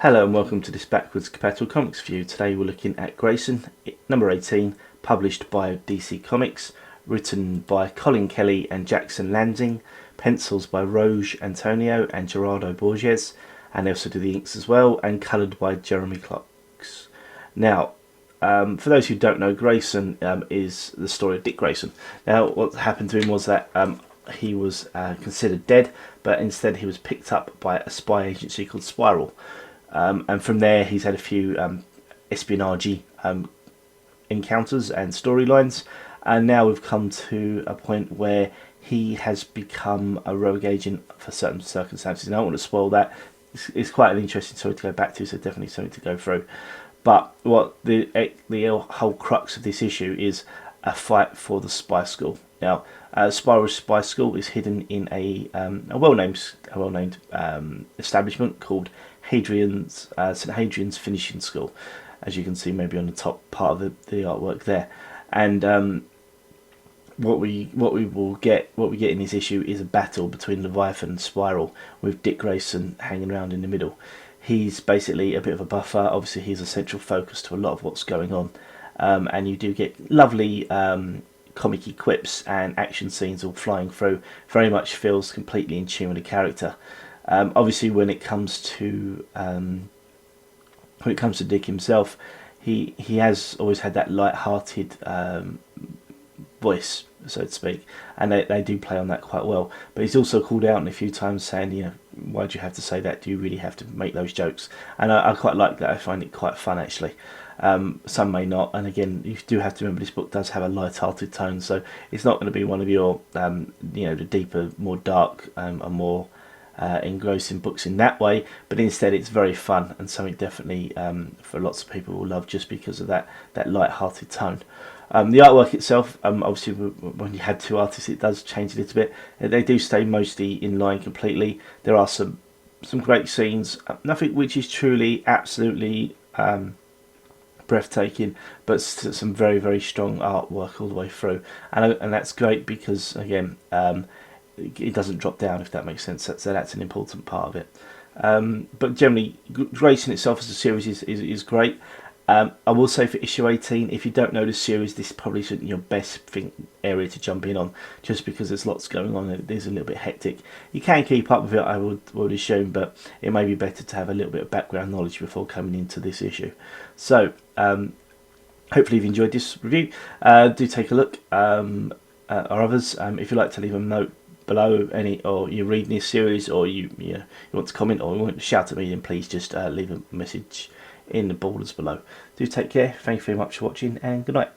Hello and welcome to this backwards compatible comics view. Today we're looking at Grayson, number 18, published by DC Comics, written by Collin Kelly and Jackson Lanzing, pencils by Roge Antonio and Geraldo Borges, and they also do the inks as well, and coloured by Jeromy Cox. Now, for those who don't know, Grayson is the story of Dick Grayson. Now, what happened to him was that he was considered dead, but instead he was picked up by a spy agency called Spiral. And from there he's had a few espionage encounters and storylines, and now we've come to a point where he has become a rogue agent for certain circumstances. And I don't want to spoil that. It's quite an interesting story to go back to, so definitely something to go through. But what the whole crux of this issue is a fight for the spy school. Now, Spiral's spy school is hidden in a well-named establishment called Hadrian's St. Hadrian's Finishing School, as you can see maybe on the top part of the artwork there. And what we get in this issue is a battle between Leviathan and Spiral, with Dick Grayson hanging around in the middle. He's basically a bit of a buffer. Obviously he's a central focus to a lot of what's going on, and you do get lovely comic quips and action scenes all flying through. Very much feels completely in tune with the character. Obviously, when it comes to Dick himself, he has always had that light-hearted voice, so to speak, and they do play on that quite well. But he's also called out a few times saying, you know, why do you have to say that? Do you really have to make those jokes? And I quite like that. I find it quite fun, actually. Some may not, and again, you do have to remember this book does have a light-hearted tone, so it's not going to be one of your, the deeper, more dark, and more engrossing books in that way. But instead, it's very fun and something definitely for lots of people will love, just because of that light-hearted tone. The artwork itself, obviously, when you had two artists, it does change a little bit. They do stay mostly in line completely. There are some great scenes, nothing which is truly, absolutely breathtaking, but some very, very strong artwork all the way through, and that's great because, again, it doesn't drop down, if that makes sense. So that's an important part of it. But generally, Grayson itself as a series is great. I will say for issue 18, if you don't know the series, this probably isn't your best area to jump in on, just because there's lots going on and it is a little bit hectic. You can keep up with it, I would assume, but it may be better to have a little bit of background knowledge before coming into this issue. So, hopefully you've enjoyed this review. Do take a look at our others. If you'd like to leave a note below, or you're reading this series, or you want to comment, or you want to shout at me, then please just leave a message in the borders below. Do take care. Thank you very much for watching, and good night.